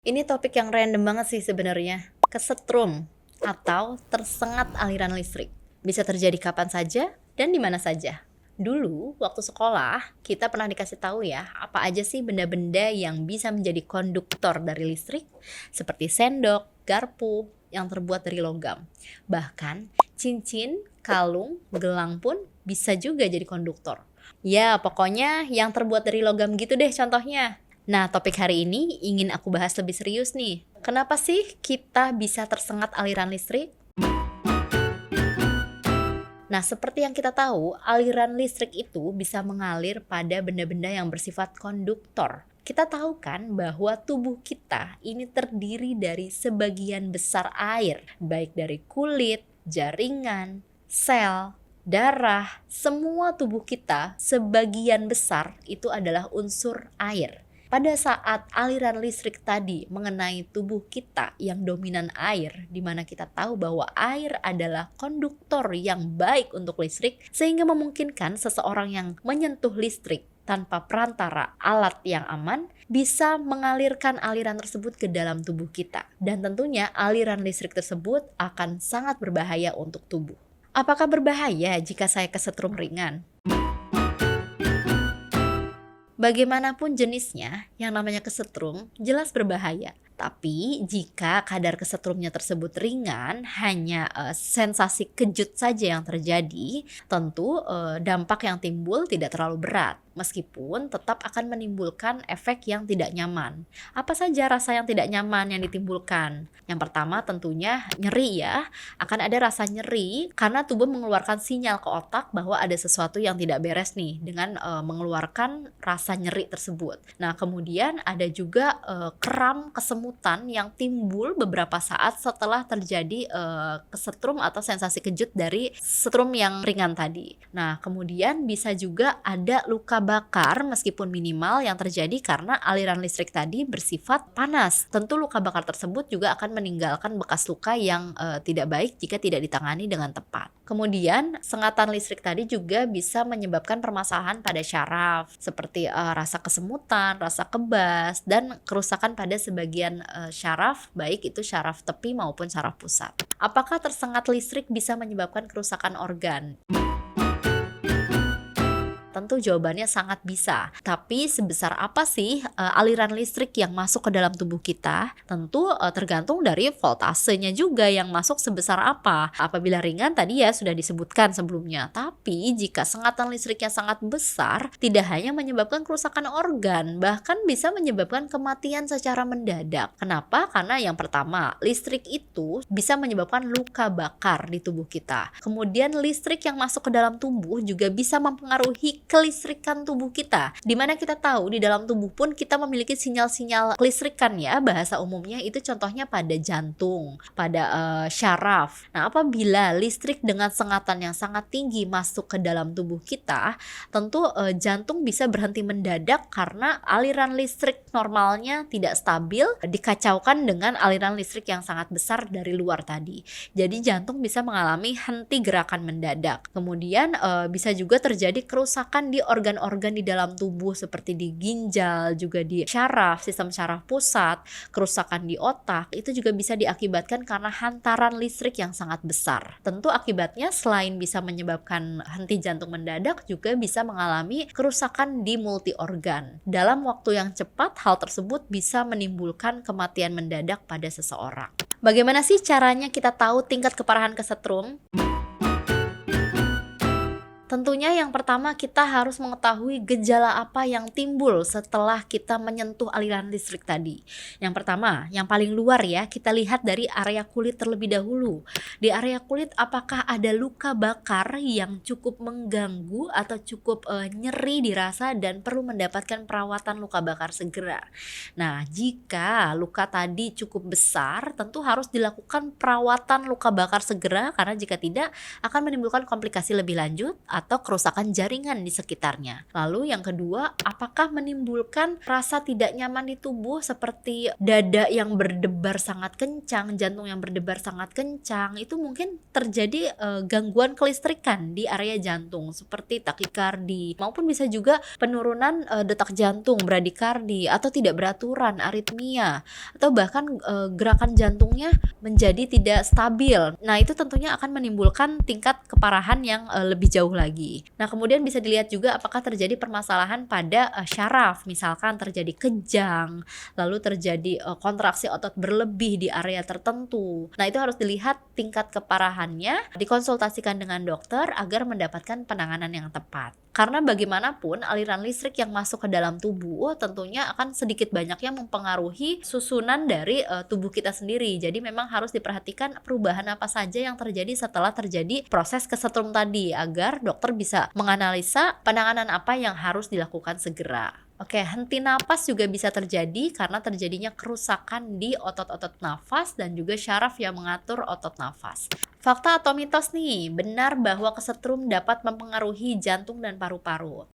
Ini topik yang random banget sih sebenarnya. Kesetrum atau tersengat aliran listrik. Bisa terjadi kapan saja dan di mana saja. Dulu waktu sekolah, kita pernah dikasih tahu ya, apa aja sih benda-benda yang bisa menjadi konduktor dari listrik, seperti sendok, garpu yang terbuat dari logam. Bahkan cincin, kalung, gelang pun bisa juga jadi konduktor. Ya, pokoknya yang terbuat dari logam gitu deh contohnya. Nah, topik hari ini ingin aku bahas lebih serius nih. Kenapa sih kita bisa tersengat aliran listrik? Nah, seperti yang kita tahu, aliran listrik itu bisa mengalir pada benda-benda yang bersifat konduktor. Kita tahu kan bahwa tubuh kita ini terdiri dari sebagian besar air, baik dari kulit, jaringan, sel, darah, semua tubuh kita sebagian besar itu adalah unsur air. Pada saat aliran listrik tadi mengenai tubuh kita yang dominan air, di mana kita tahu bahwa air adalah konduktor yang baik untuk listrik, sehingga memungkinkan seseorang yang menyentuh listrik tanpa perantara alat yang aman bisa mengalirkan aliran tersebut ke dalam tubuh kita. Dan tentunya aliran listrik tersebut akan sangat berbahaya untuk tubuh. Apakah berbahaya jika saya kesetrum ringan? Bagaimanapun jenisnya, yang namanya kesetrum jelas berbahaya. Tapi jika kadar kesetrumnya tersebut ringan, hanya sensasi kejut saja yang terjadi, tentu dampak yang timbul tidak terlalu berat. Meskipun tetap akan menimbulkan efek yang tidak nyaman. Apa saja rasa yang tidak nyaman yang ditimbulkan? Yang pertama tentunya nyeri ya. Akan ada rasa nyeri karena tubuh mengeluarkan sinyal ke otak bahwa ada sesuatu yang tidak beres nih dengan mengeluarkan rasa nyeri tersebut. Nah, kemudian ada juga kram kesemutan yang timbul beberapa saat setelah terjadi kesetrum atau sensasi kejut dari setrum yang ringan tadi. Nah, kemudian bisa juga ada luka bakar meskipun minimal yang terjadi karena aliran listrik tadi bersifat panas. Tentu luka bakar tersebut juga akan meninggalkan bekas luka yang tidak baik jika tidak ditangani dengan tepat. Kemudian sengatan listrik tadi juga bisa menyebabkan permasalahan pada syaraf seperti rasa kesemutan, rasa kebas, dan kerusakan pada sebagian syaraf, baik itu syaraf tepi maupun syaraf pusat. Apakah tersengat listrik bisa menyebabkan kerusakan organ? Tentu jawabannya sangat bisa. Tapi sebesar apa sih aliran listrik yang masuk ke dalam tubuh kita? Tentu tergantung dari voltasenya juga yang masuk sebesar apa. Apabila ringan tadi ya sudah disebutkan sebelumnya. Tapi jika sengatan listriknya sangat besar, tidak hanya menyebabkan kerusakan organ, bahkan bisa menyebabkan kematian secara mendadak. Kenapa? Karena yang pertama, listrik itu bisa menyebabkan luka bakar di tubuh kita. Kemudian listrik yang masuk ke dalam tubuh juga bisa mempengaruhi kelistrikan tubuh kita, dimana kita tahu di dalam tubuh pun kita memiliki sinyal-sinyal kelistrikan ya, bahasa umumnya itu contohnya pada jantung, pada syaraf. Nah, apabila listrik dengan sengatan yang sangat tinggi masuk ke dalam tubuh kita, tentu jantung bisa berhenti mendadak karena aliran listrik normalnya tidak stabil, dikacaukan dengan aliran listrik yang sangat besar dari luar tadi. Jadi jantung bisa mengalami henti gerakan mendadak. Kemudian bisa juga terjadi kerusakan di organ-organ di dalam tubuh seperti di ginjal, juga di syaraf, sistem syaraf pusat, kerusakan di otak, itu juga bisa diakibatkan karena hantaran listrik yang sangat besar. Tentu akibatnya selain bisa menyebabkan henti jantung mendadak, juga bisa mengalami kerusakan di multi organ. Dalam waktu yang cepat, hal tersebut bisa menimbulkan kematian mendadak pada seseorang. Bagaimana sih caranya kita tahu tingkat keparahan kesetrum? Tentunya yang pertama kita harus mengetahui gejala apa yang timbul setelah kita menyentuh aliran listrik tadi. Yang pertama, yang paling luar ya, kita lihat dari area kulit terlebih dahulu. Di area kulit apakah ada luka bakar yang cukup mengganggu atau cukup nyeri dirasa dan perlu mendapatkan perawatan luka bakar segera. Nah, jika luka tadi cukup besar, tentu harus dilakukan perawatan luka bakar segera karena jika tidak akan menimbulkan komplikasi lebih lanjut atau kerusakan jaringan di sekitarnya. Lalu yang kedua, apakah menimbulkan rasa tidak nyaman di tubuh seperti dada yang berdebar sangat kencang, jantung yang berdebar sangat kencang. Itu mungkin terjadi gangguan kelistrikan di area jantung seperti takikardi, maupun bisa juga penurunan detak jantung, bradikardi, atau tidak beraturan, aritmia, atau bahkan gerakan jantungnya menjadi tidak stabil. Nah, itu tentunya akan menimbulkan tingkat keparahan yang lebih jauh lagi. Nah, kemudian bisa dilihat juga apakah terjadi permasalahan pada syaraf, misalkan terjadi kejang, lalu terjadi kontraksi otot berlebih di area tertentu. Nah, itu harus dilihat tingkat keparahannya, dikonsultasikan dengan dokter agar mendapatkan penanganan yang tepat. Karena bagaimanapun aliran listrik yang masuk ke dalam tubuh tentunya akan sedikit banyaknya mempengaruhi susunan dari tubuh kita sendiri. Jadi memang harus diperhatikan perubahan apa saja yang terjadi setelah terjadi proses kesetrum tadi agar dokter bisa menganalisa penanganan apa yang harus dilakukan segera. Oke, henti napas juga bisa terjadi karena terjadinya kerusakan di otot-otot nafas dan juga syaraf yang mengatur otot nafas. Fakta atau mitos nih, benar bahwa kesetrum dapat mempengaruhi jantung dan paru-paru.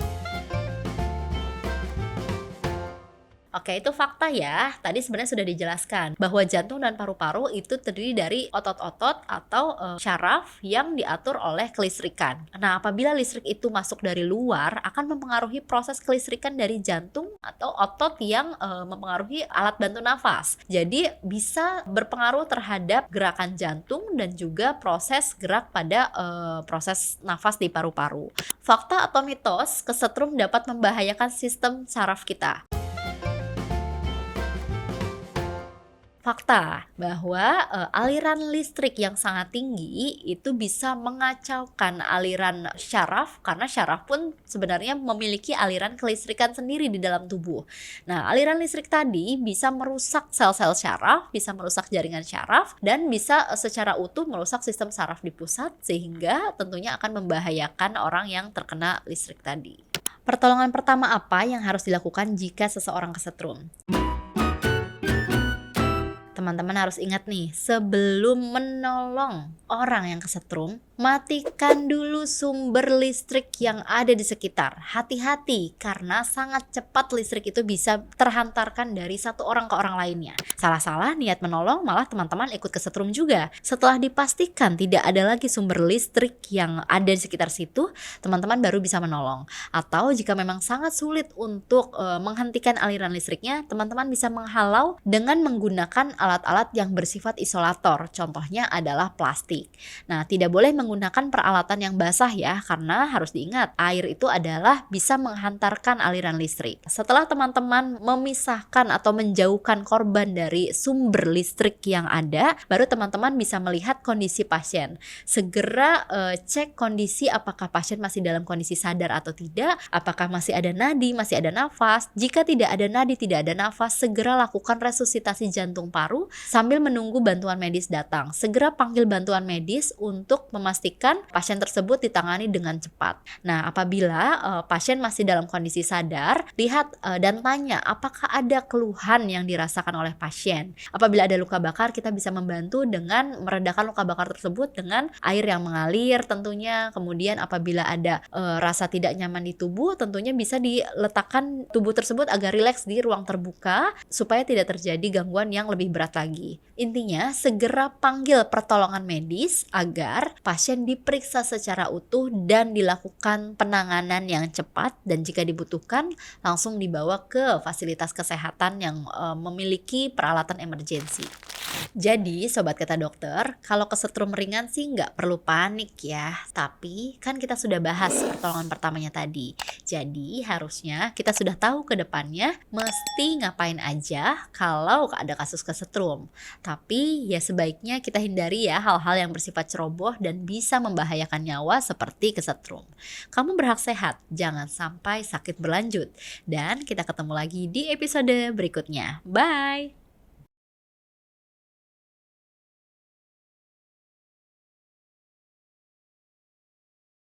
Oke, itu fakta ya. Tadi sebenarnya sudah dijelaskan bahwa jantung dan paru-paru itu terdiri dari otot-otot atau syaraf yang diatur oleh kelistrikan. Nah, apabila listrik itu masuk dari luar, akan mempengaruhi proses kelistrikan dari jantung atau otot yang mempengaruhi alat bantu nafas. Jadi, bisa berpengaruh terhadap gerakan jantung dan juga proses gerak pada proses nafas di paru-paru. Fakta atau mitos, kesetrum dapat membahayakan sistem saraf kita. Fakta bahwa aliran listrik yang sangat tinggi itu bisa mengacaukan aliran syaraf, karena syaraf pun sebenarnya memiliki aliran kelistrikan sendiri di dalam tubuh. Nah, aliran listrik tadi bisa merusak sel-sel syaraf, bisa merusak jaringan syaraf, dan bisa secara utuh merusak sistem saraf di pusat, sehingga tentunya akan membahayakan orang yang terkena listrik tadi. Pertolongan pertama apa yang harus dilakukan jika seseorang kesetrum? Teman-teman harus ingat nih, sebelum menolong orang yang kesetrum, matikan dulu sumber listrik yang ada di sekitar. Hati-hati, karena sangat cepat listrik itu bisa terhantarkan dari satu orang ke orang lainnya. Salah-salah niat menolong, malah teman-teman ikut kesetrum juga. Setelah dipastikan tidak ada lagi sumber listrik yang ada di sekitar situ, teman-teman baru bisa menolong. Atau jika memang sangat sulit untuk menghentikan aliran listriknya, teman-teman bisa menghalau dengan menggunakan alat-alat yang bersifat isolator. Contohnya adalah plastik. Nah, tidak boleh menggunakan peralatan yang basah ya, karena harus diingat air itu adalah bisa menghantarkan aliran listrik. Setelah teman-teman memisahkan atau menjauhkan korban dari sumber listrik yang ada, baru teman-teman bisa melihat kondisi pasien. Segera cek kondisi apakah pasien masih dalam kondisi sadar atau tidak, apakah masih ada nadi, masih ada nafas. Jika tidak ada nadi, tidak ada nafas, segera lakukan resusitasi jantung paru sambil menunggu bantuan medis datang. Segera panggil bantuan medis untuk memastikan pasien tersebut ditangani dengan cepat. Nah, apabila pasien masih dalam kondisi sadar, lihat dan tanya apakah ada keluhan yang dirasakan oleh pasien. Apabila ada luka bakar, kita bisa membantu dengan meredakan luka bakar tersebut dengan air yang mengalir tentunya. Kemudian apabila ada rasa tidak nyaman di tubuh, tentunya bisa diletakkan tubuh tersebut agar rileks di ruang terbuka supaya tidak terjadi gangguan yang lebih berat lagi. Intinya, segera panggil pertolongan medis agar pasien diperiksa secara utuh dan dilakukan penanganan yang cepat, dan jika dibutuhkan langsung dibawa ke fasilitas kesehatan yang memiliki peralatan emergensi. Jadi sobat kata dokter, kalau kesetrum ringan sih nggak perlu panik ya. Tapi kan kita sudah bahas pertolongan pertamanya tadi. Jadi harusnya kita sudah tahu ke depannya mesti ngapain aja kalau ada kasus kesetrum. Tapi ya sebaiknya kita hindari ya hal-hal yang bersifat ceroboh dan bisa membahayakan nyawa seperti kesetrum. Kamu berhak sehat, jangan sampai sakit berlanjut. Dan kita ketemu lagi di episode berikutnya. Bye!